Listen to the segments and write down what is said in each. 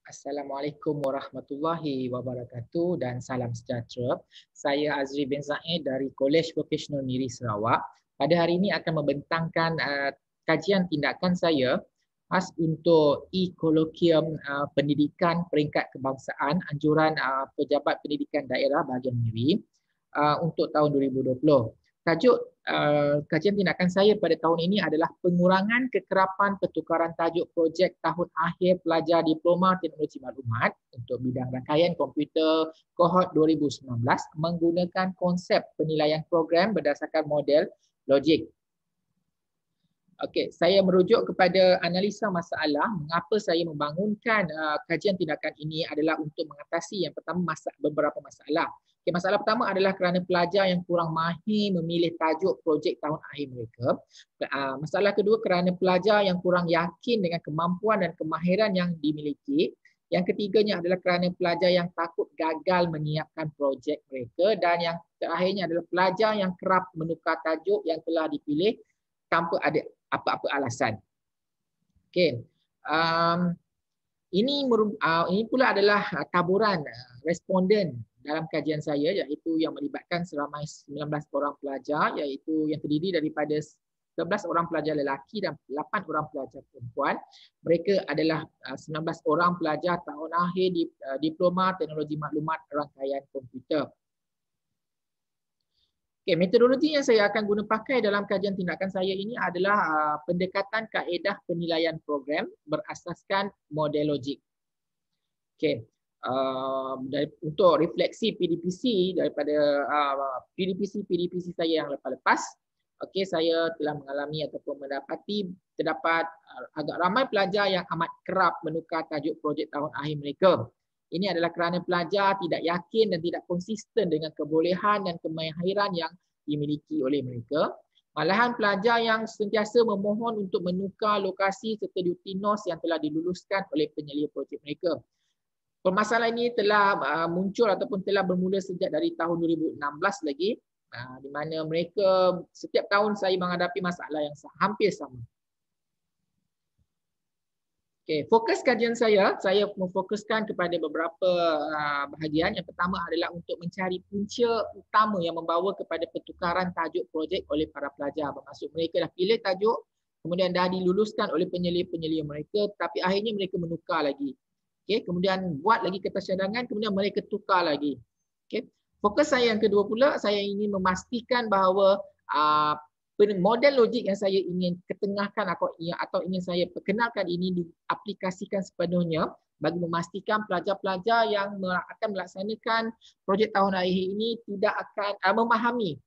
Assalamualaikum warahmatullahi wabarakatuh dan salam sejahtera. Saya Azri bin Zaid dari Kolej Vocational Miri Sarawak. Pada hari ini akan membentangkan kajian tindakan saya khas untuk e-kolokium pendidikan peringkat kebangsaan anjuran pejabat pendidikan daerah bahagian Miri untuk tahun 2020. Tajuk kajian tindakan saya pada tahun ini adalah pengurangan kekerapan pertukaran tajuk projek tahun akhir pelajar Diploma Teknologi Maklumat untuk bidang rangkaian komputer kohort 2019 menggunakan konsep penilaian program berdasarkan model logik. Okey, saya merujuk kepada analisa masalah mengapa saya membangunkan kajian tindakan ini adalah untuk mengatasi yang pertama beberapa masalah. Okay, masalah pertama adalah kerana pelajar yang kurang mahir memilih tajuk projek tahun akhir mereka. Masalah kedua kerana pelajar yang kurang yakin dengan kemampuan dan kemahiran yang dimiliki. Yang ketiganya adalah kerana pelajar yang takut gagal menyiapkan projek mereka. Dan yang terakhirnya adalah pelajar yang kerap menukar tajuk yang telah dipilih tanpa ada apa-apa alasan. Okey. Ini pula adalah taburan responden dalam kajian saya iaitu yang melibatkan seramai 19 orang pelajar iaitu yang terdiri daripada 11 orang pelajar lelaki dan 8 orang pelajar perempuan. Mereka adalah 19 orang pelajar tahun akhir Diploma Teknologi Maklumat Rangkaian Komputer. Okay, metodologi yang saya akan guna pakai dalam kajian tindakan saya ini adalah pendekatan kaedah penilaian program berasaskan model logik. Okay. Untuk refleksi PDPC daripada PDPC saya yang lepas-lepas, okay, saya telah mengalami ataupun mendapati terdapat agak ramai pelajar yang amat kerap menukar tajuk projek tahun akhir mereka. Ini adalah kerana pelajar tidak yakin dan tidak konsisten dengan kebolehan dan kemahiran yang dimiliki oleh mereka. Malahan pelajar yang sentiasa memohon untuk menukar lokasi serta duty NOS yang telah diluluskan oleh penyelia projek mereka. Permasalahan ini telah muncul ataupun telah bermula sejak dari tahun 2016 lagi, di mana mereka setiap tahun saya menghadapi masalah yang hampir sama. Okay, fokus kajian saya memfokuskan kepada beberapa bahagian. Yang pertama adalah untuk mencari punca utama yang membawa kepada pertukaran tajuk projek oleh para pelajar. Bermaksud mereka dah pilih tajuk, kemudian dah diluluskan oleh penyelia-penyelia mereka, tapi akhirnya mereka menukar lagi. Okay, kemudian buat lagi kertas cadangan, kemudian mereka tukar lagi. Okay. Fokus saya yang kedua pula, saya ingin memastikan bahawa model logik yang saya ingin ketengahkan atau ingin saya perkenalkan ini diaplikasikan sepenuhnya bagi memastikan pelajar-pelajar yang akan melaksanakan projek tahun akhir ini tidak akan memahami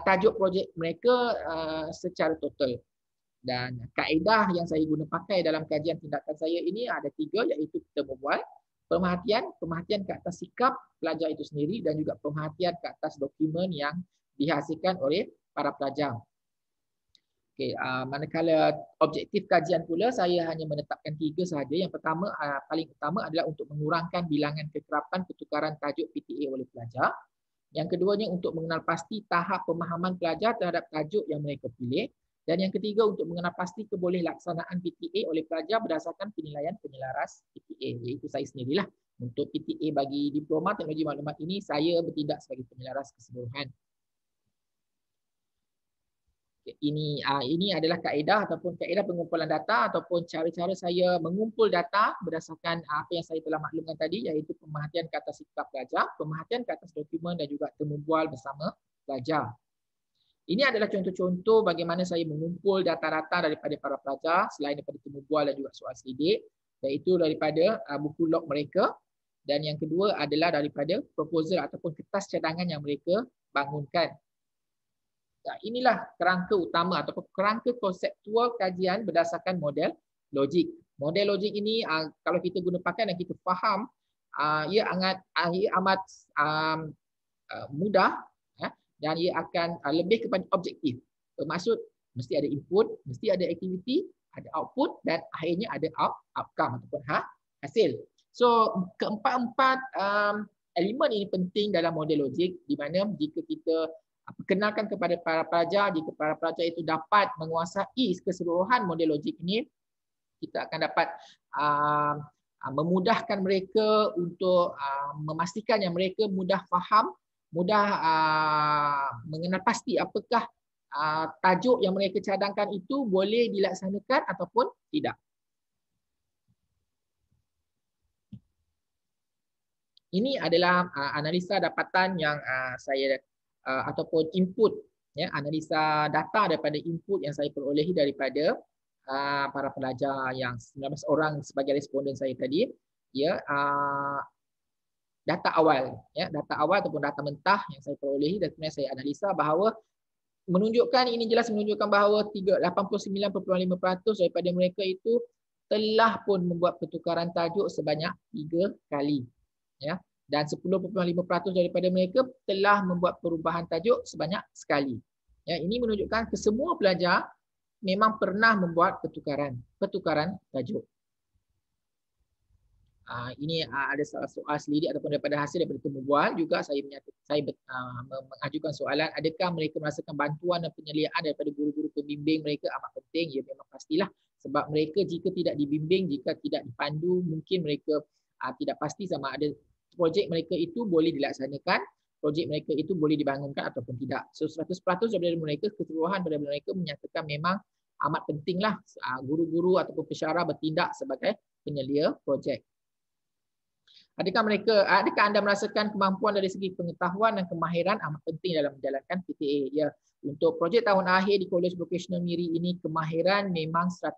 tajuk projek mereka secara total. Dan kaedah yang saya guna pakai dalam kajian tindakan saya ini ada 3, iaitu kita berbual, perhatian ke atas sikap pelajar itu sendiri dan juga perhatian ke atas dokumen yang dihasilkan oleh para pelajar. Okay, manakala objektif kajian pula saya hanya menetapkan 3 sahaja. Yang pertama, paling utama adalah untuk mengurangkan bilangan kekerapan pertukaran tajuk PTA oleh pelajar. Yang keduanya untuk mengenal pasti tahap pemahaman pelajar terhadap tajuk yang mereka pilih. Dan yang ketiga untuk mengenal pasti kebolehkelaksanaan PTA oleh pelajar berdasarkan penilaian penyelaras PTA. Iaitu saya sendirilah. Untuk PTA bagi Diploma Teknologi Maklumat ini, saya bertindak sebagai penyelaras keseluruhan. Ini adalah kaedah ataupun kaedah pengumpulan data ataupun cara-cara saya mengumpul data berdasarkan apa yang saya telah maklumkan tadi, iaitu pemerhatian ke atas sikap pelajar, pemerhatian ke atas dokumen dan juga temu bual bersama pelajar. Ini adalah contoh-contoh bagaimana saya mengumpul data-data daripada para pelajar selain daripada temu bual dan juga soal selidik, iaitu daripada buku log mereka, dan yang kedua adalah daripada proposal ataupun kertas cadangan yang mereka bangunkan. Inilah kerangka utama ataupun kerangka konseptual kajian berdasarkan model logik. Model logik ini kalau kita guna pakai dan kita faham, ia amat mudah dan ia akan lebih kepada objektif. Bermaksud mesti ada input, mesti ada aktiviti, ada output dan akhirnya ada outcome ataupun hasil. So keempat-empat elemen ini penting dalam model logik, di mana jika kita perkenalkan kepada para pelajar, jika para pelajar itu dapat menguasai keseluruhan model logik ini, kita akan dapat memudahkan mereka untuk memastikan yang mereka mudah faham, mudah mengenal pasti apakah tajuk yang mereka cadangkan itu boleh dilaksanakan ataupun tidak. Ini adalah analisa dapatan yang saya ataupun input, ya, analisa data daripada input yang saya perolehi daripada para pelajar yang 19 orang sebagai responden saya tadi, ya, data awal, ya, data awal ataupun data mentah yang saya perolehi dan kemudian saya analisa bahawa menunjukkan, ini jelas menunjukkan bahawa 89.5% daripada mereka itu telah pun membuat pertukaran tajuk sebanyak 3 kali, ya, dan 10.5% daripada mereka telah membuat perubahan tajuk sebanyak sekali. Ya, ini menunjukkan kesemua pelajar memang pernah membuat pertukaran tajuk. Ini ada soal selidik ataupun daripada hasil daripada temu bual juga saya mengajukan soalan, adakah mereka merasakan bantuan dan penyeliaan daripada guru-guru pembimbing mereka amat penting. Ya, memang pastilah, sebab mereka jika tidak dibimbing, jika tidak dipandu, mungkin mereka tidak pasti sama ada projek mereka itu boleh dilaksanakan, projek mereka itu boleh dibangunkan ataupun tidak. So 100% daripada mereka, keseluruhan daripada mereka menyatakan memang amat pentinglah guru-guru ataupun pensyarah bertindak sebagai penyelia projek. Adakah anda merasakan kemampuan dari segi pengetahuan dan kemahiran amat penting dalam menjalankan PTA? Ya, untuk projek tahun akhir di Kolej Vocational Miri ini, kemahiran memang 100%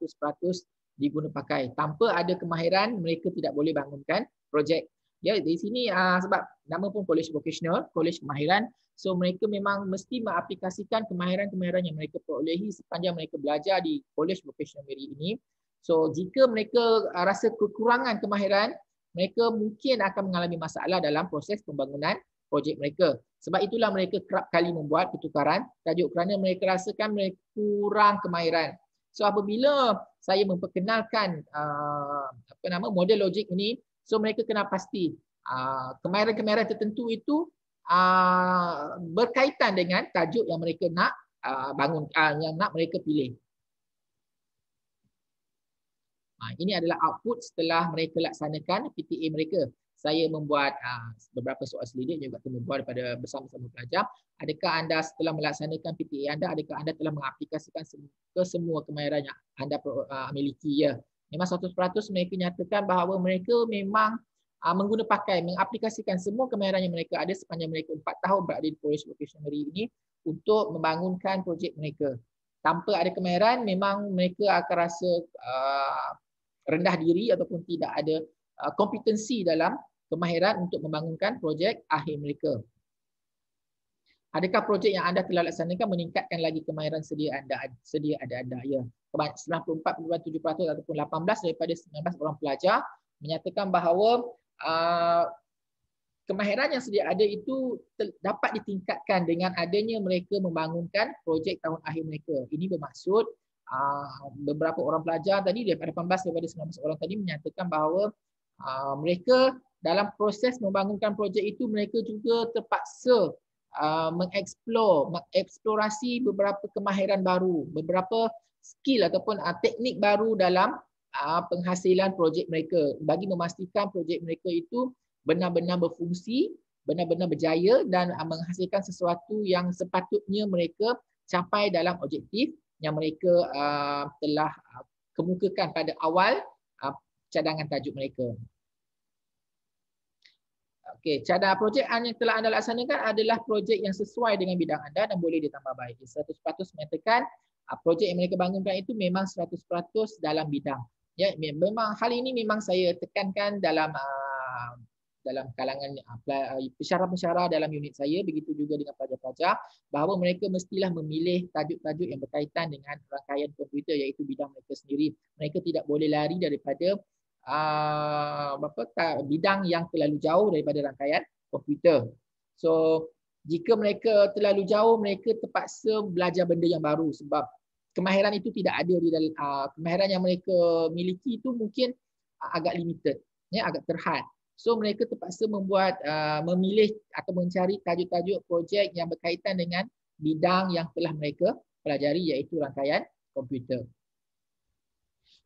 diguna pakai. Tanpa ada kemahiran, mereka tidak boleh bangunkan projek. Ya, di sini sebab nama pun Kolej Vocational, Kolej Kemahiran, so mereka memang mesti mengaplikasikan kemahiran-kemahiran yang mereka perolehi sepanjang mereka belajar di Kolej Vocational Miri ini. So jika mereka rasa kekurangan kemahiran, mereka mungkin akan mengalami masalah dalam proses pembangunan projek mereka. Sebab itulah mereka kerap kali membuat pertukaran tajuk kerana mereka rasakan mereka kurang kemahiran. So apabila saya memperkenalkan model logik ini, so mereka kena pasti kemahiran-kemahiran tertentu itu berkaitan dengan tajuk yang mereka nak yang nak mereka pilih. Ini adalah output setelah mereka laksanakan PTA mereka. Saya membuat beberapa soal selidik juga membuat daripada bersama-sama pelajar. Adakah anda setelah melaksanakan PTA anda, adakah anda telah mengaplikasikan ke semua kemahiran yang anda miliki? Ya, memang 100% mereka nyatakan bahawa mereka memang mengaplikasikan semua kemahiran yang mereka ada sepanjang mereka 4 tahun berada di Kolej Vocational ini untuk membangunkan projek mereka. Tanpa ada kemahiran, memang mereka akan rasa rendah diri ataupun tidak ada kompetensi dalam kemahiran untuk membangunkan projek akhir mereka. Adakah projek yang anda telah laksanakan meningkatkan lagi kemahiran sedia ada anda? Ya, 94.7% ataupun 18 daripada 19 orang pelajar menyatakan bahawa kemahiran yang sedia ada itu dapat ditingkatkan dengan adanya mereka membangunkan projek tahun akhir mereka. Ini bermaksud beberapa orang pelajar tadi daripada 18 daripada 19 orang tadi menyatakan bahawa mereka dalam proses membangunkan projek itu mereka juga terpaksa mengeksplorasi beberapa kemahiran baru, beberapa skill ataupun teknik baru dalam penghasilan projek mereka bagi memastikan projek mereka itu benar-benar berfungsi, benar-benar berjaya dan menghasilkan sesuatu yang sepatutnya mereka capai dalam objektif yang mereka telah kemukakan pada awal cadangan tajuk mereka. Okey, cadang projek yang telah anda laksanakan adalah projek yang sesuai dengan bidang anda dan boleh ditambah baik. 100% menyatakan projek yang mereka bangunkan itu memang 100% dalam bidang. Ya, memang hal ini memang saya tekankan dalam kalangan pensyarah-pensyarah dalam unit saya, begitu juga dengan pelajar-pelajar, bahawa mereka mestilah memilih tajuk-tajuk yang berkaitan dengan rangkaian komputer iaitu bidang mereka sendiri. Mereka tidak boleh lari daripada bidang yang terlalu jauh daripada rangkaian komputer. So jika mereka terlalu jauh, mereka terpaksa belajar benda yang baru sebab kemahiran itu tidak ada di dalam kemahiran yang mereka miliki itu mungkin agak limited, ya, agak terhad. So mereka terpaksa memilih atau mencari tajuk-tajuk projek yang berkaitan dengan bidang yang telah mereka pelajari iaitu rangkaian komputer.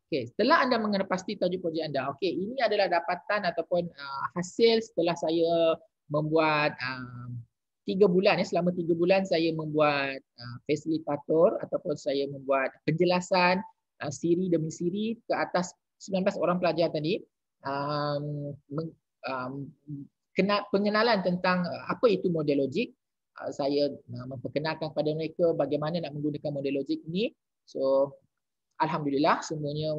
Okey, setelah anda mengenal pasti tajuk projek anda, okey, ini adalah dapatan ataupun hasil setelah saya membuat 3 bulan ya, selama 3 bulan saya membuat fasilitator ataupun saya membuat penjelasan siri demi siri ke atas 19 orang pelajar tadi. Um, meng- um, Pengenalan tentang apa itu model logik. Saya memperkenalkan kepada mereka bagaimana nak menggunakan model logik ini. So alhamdulillah semuanya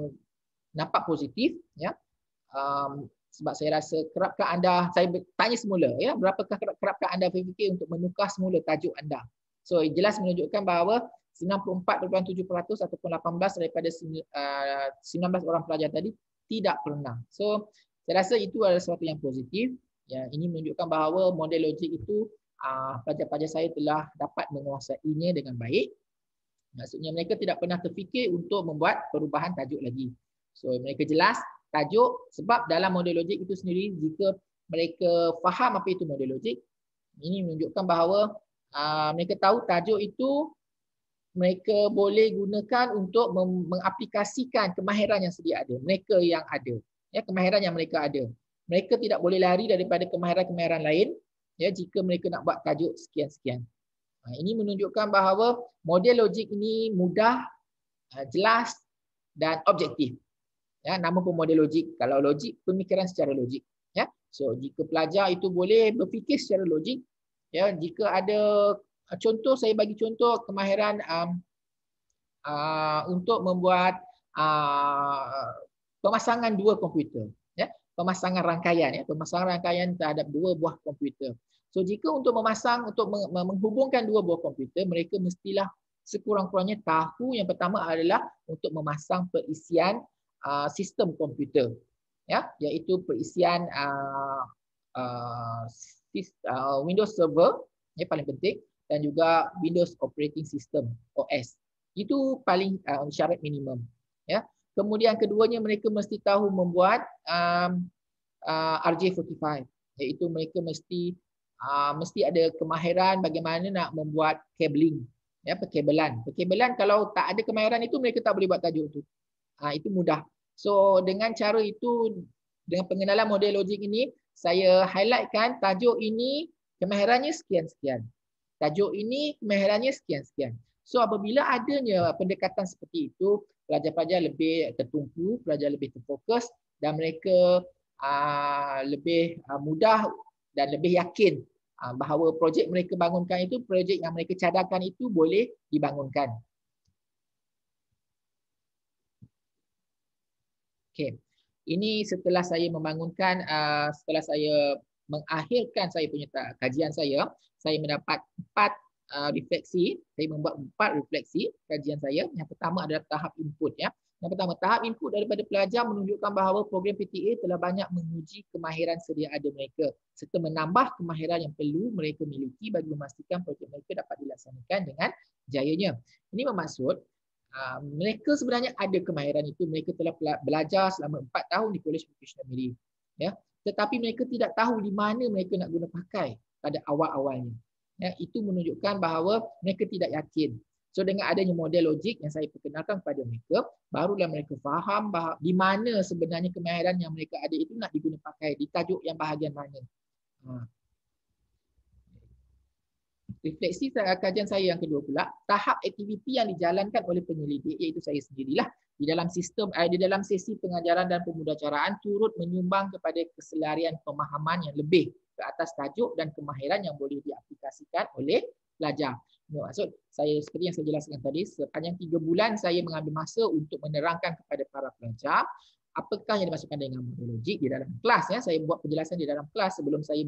nampak positif ya. Sebab saya rasa kerapkah anda, saya tanya semula ya, berapakah kerapkah anda berfikir untuk menukar semula tajuk anda. So jelas menunjukkan bahawa 94.7% ataupun 18 daripada 19 orang pelajar tadi tidak pernah. So saya rasa itu adalah sesuatu yang positif ya. Ini menunjukkan bahawa model logik itu pelajar-pelajar saya telah dapat menguasainya dengan baik. Maksudnya mereka tidak pernah terfikir untuk membuat perubahan tajuk lagi. So mereka jelas tajuk, sebab dalam model logik itu sendiri jika mereka faham apa itu model logik, ini menunjukkan bahawa mereka tahu tajuk itu mereka boleh gunakan untuk mengaplikasikan kemahiran yang sedia ada, mereka yang ada, ya, kemahiran yang mereka ada. Mereka tidak boleh lari daripada kemahiran-kemahiran lain ya, jika mereka nak buat tajuk sekian-sekian. Ini menunjukkan bahawa model logik ini mudah, jelas dan objektif. Ya, nama pun model logik. Kalau logik, pemikiran secara logik. Ya, so jika pelajar itu boleh berfikir secara logik, ya, jika ada contoh, saya bagi contoh kemahiran untuk membuat pemasangan dua komputer. Ya, pemasangan rangkaian terhadap dua buah komputer. So jika untuk memasang, untuk menghubungkan dua buah komputer, mereka mestilah sekurang-kurangnya tahu yang pertama adalah untuk memasang perisian sistem komputer, ya, iaitu perisian Windows Server, yang paling penting, dan juga Windows Operating System (OS). Itu paling syarat minimum. Ya. Kemudian keduanya mereka mesti tahu membuat RJ45, iaitu mereka mesti ada kemahiran bagaimana nak membuat cabling, ya, perkabelan. Perkabelan kalau tak ada kemahiran itu mereka tak boleh buat tajuk itu. Itu mudah. So dengan cara itu, dengan pengenalan model logik ini, saya highlightkan tajuk ini kemahirannya sekian-sekian. Tajuk ini kemahirannya sekian-sekian. So apabila adanya pendekatan seperti itu, pelajar-pelajar lebih tertumpu, pelajar lebih terfokus dan mereka lebih mudah dan lebih yakin bahawa projek mereka bangunkan itu, projek yang mereka cadangkan itu boleh dibangunkan. Okey. Ini setelah saya membangunkan, setelah saya mengakhirkan saya punya kajian saya mendapat 4 refleksi. Saya membuat 4 refleksi kajian saya. Yang pertama adalah tahap input, ya. Yang pertama, tahap input daripada pelajar menunjukkan bahawa program PTA telah banyak menguji kemahiran sedia ada mereka serta menambah kemahiran yang perlu mereka miliki bagi memastikan projek mereka dapat dilaksanakan dengan jayanya. Ini bermaksud mereka sebenarnya ada kemahiran itu, mereka telah belajar selama 4 tahun di College Vocational Miri, ya. Tetapi mereka tidak tahu di mana mereka nak guna pakai pada awal-awalnya. Ya, itu menunjukkan bahawa mereka tidak yakin. So dengan adanya model logik yang saya perkenalkan kepada mereka, barulah mereka faham bahawa di mana sebenarnya kemahiran yang mereka ada itu nak diguna pakai, di tajuk yang bahagian mana. Refleksi kajian saya yang kedua pula, tahap aktiviti yang dijalankan oleh penyelidik, iaitu saya sendirilah, di dalam sesi pengajaran dan pemudacaraan turut menyumbang kepada keselarian pemahaman yang lebih ke atas tajuk dan kemahiran yang boleh diaplikasikan oleh pelajar. Maksud saya seperti yang saya jelaskan tadi, sepanjang 3 bulan saya mengambil masa untuk menerangkan kepada para pelajar apakah yang dimaksudkan dengan model logik di dalam kelas, ya. Saya buat penjelasan di dalam kelas sebelum saya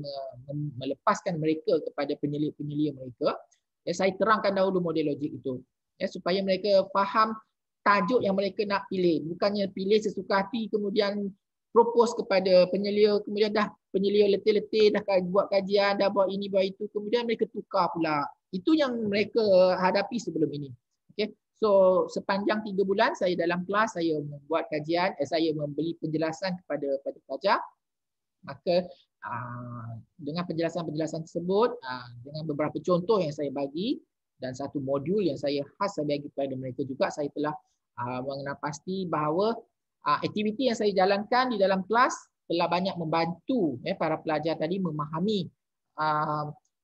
melepaskan mereka kepada penyelia mereka. Ya, saya terangkan dahulu model logik itu, ya, supaya mereka faham tajuk yang mereka nak pilih, bukannya pilih sesuka hati kemudian propose kepada penyelia, kemudian dah penyelia letih-letih dah buat kajian, dah buat ini buat itu, kemudian mereka tukar pula. Itu yang mereka hadapi sebelum ini. Okey. So sepanjang 3 bulan saya dalam kelas, saya membuat kajian, saya memberi penjelasan kepada pelajar. Maka dengan penjelasan-penjelasan tersebut, dengan beberapa contoh yang saya bagi dan satu modul yang saya khas saya bagi kepada mereka juga, saya telah mengenal pasti bahawa aktiviti yang saya jalankan di dalam kelas telah banyak membantu para pelajar tadi memahami.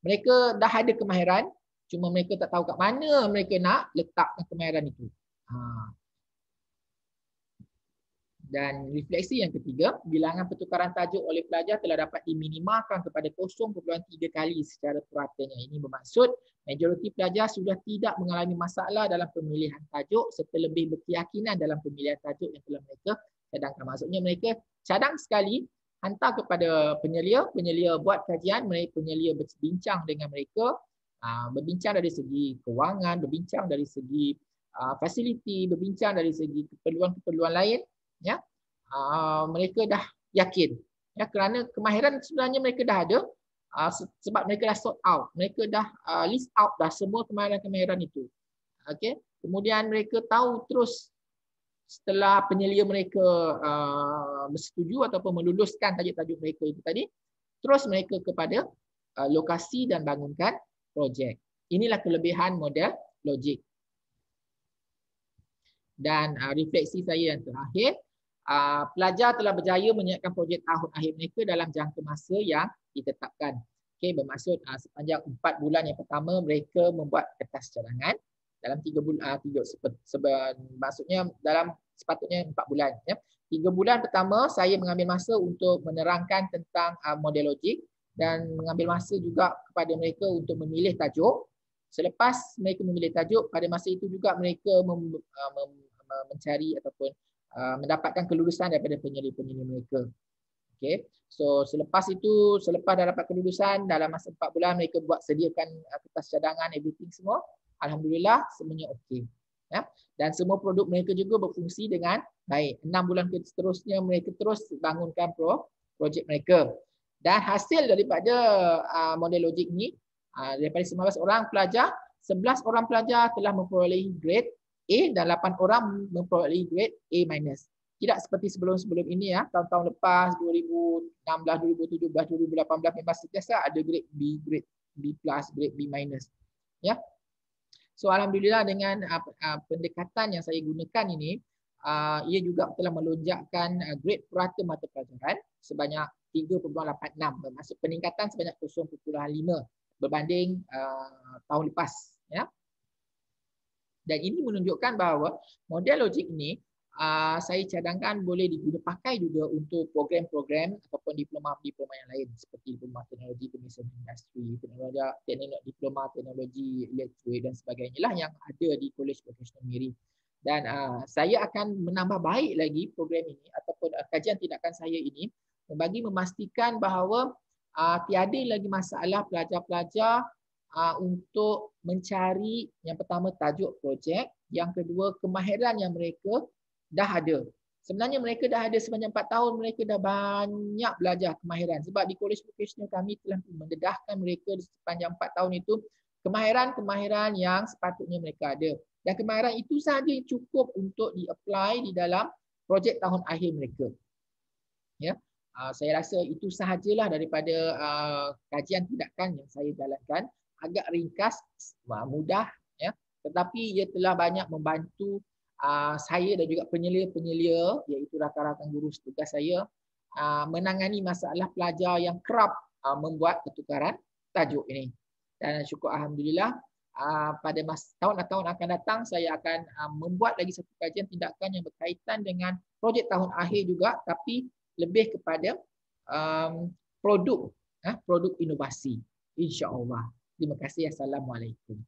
Mereka dah ada kemahiran, cuma mereka tak tahu kat mana mereka nak letakkan kemahiran itu. Dan refleksi yang ketiga, bilangan pertukaran tajuk oleh pelajar telah dapat diminimalkan kepada 0.3 kali secara puratanya. Ini bermaksud majoriti pelajar sudah tidak mengalami masalah dalam pemilihan tajuk serta lebih berkeyakinan dalam pemilihan tajuk yang telah mereka cadangkan. Maksudnya mereka cadang sekali, hantar kepada penyelia, penyelia buat kajian, penyelia berbincang dengan mereka, berbincang dari segi kewangan, berbincang dari segi fasiliti, berbincang dari segi keperluan-keperluan lain. Ya, mereka dah yakin, ya, kerana kemahiran sebenarnya mereka dah ada, sebab mereka dah sort out, mereka dah list out dah semua kemahiran-kemahiran itu. Okay. Kemudian mereka tahu terus setelah penyelia mereka bersetuju ataupun meluluskan tajuk-tajuk mereka itu tadi, terus mereka kepada lokasi dan bangunkan projek. Inilah kelebihan model logik. Dan refleksi saya yang terakhir, pelajar telah berjaya menyiapkan projek tahun akhir mereka dalam jangka masa yang ditetapkan. Okay, bermaksud sepanjang 4 bulan yang pertama mereka membuat kertas cadangan. Dalam 3 bulan, maksudnya dalam sepatutnya 4 bulan. Ya. 3 bulan pertama saya mengambil masa untuk menerangkan tentang model logik dan mengambil masa juga kepada mereka untuk memilih tajuk. Selepas mereka memilih tajuk, pada masa itu juga mereka mencari ataupun mendapatkan kelulusan daripada penyelia-penyelia mereka. Okay. So selepas itu, selepas dah dapat kelulusan, dalam masa 4 bulan mereka buat sediakan kertas cadangan, everything semua. Alhamdulillah semuanya okey. Ya. Dan semua produk mereka juga berfungsi dengan baik. 6 bulan seterusnya mereka terus bangunkan projek mereka. Dan hasil daripada model logik ni, daripada 19 orang pelajar, 11 orang pelajar telah memperolehi grade A dan 8 orang memperolehi grade A-. Tidak seperti sebelum-sebelum ini ya, tahun-tahun lepas 2016, 2017, 2018 memang sentiasa ada grade B, grade B+, grade B-. Ya. So alhamdulillah dengan pendekatan yang saya gunakan ini, ia juga telah melonjakkan grade purata mata pelajaran sebanyak 3.86, bermaksud peningkatan sebanyak 0.5 berbanding tahun lepas. Ya. Dan ini menunjukkan bahawa model logik ini saya cadangkan boleh dipakai juga untuk program-program ataupun diploma-diploma yang lain seperti diploma teknologi pengisian industri, diploma teknologi elektrik dan sebagainya lah yang ada di College Vocational Miri. Dan saya akan menambah baik lagi program ini ataupun kajian tindakan saya ini bagi memastikan bahawa tiada lagi masalah pelajar-pelajar untuk mencari yang pertama tajuk projek, yang kedua kemahiran yang mereka dah ada. Sebenarnya mereka dah ada sepanjang 4 tahun, mereka dah banyak belajar kemahiran sebab di College Vocational kami telah mendedahkan mereka sepanjang 4 tahun itu kemahiran-kemahiran yang sepatutnya mereka ada. Dan kemahiran itu sahaja cukup untuk di-apply di dalam projek tahun akhir mereka. Ya. Saya rasa itu sahajalah daripada kajian tindakan yang saya jalankan. Agak ringkas, mudah, ya, tetapi ia telah banyak membantu saya dan juga penyelia-penyelia, iaitu rakan-rakan guru setugas saya, menangani masalah pelajar yang kerap membuat pertukaran tajuk ini. Dan syukur alhamdulillah pada tahun-tahun akan datang saya akan membuat lagi satu kajian tindakan yang berkaitan dengan projek tahun akhir juga, tapi lebih kepada produk inovasi, insya-Allah. Terima kasih. Assalamualaikum.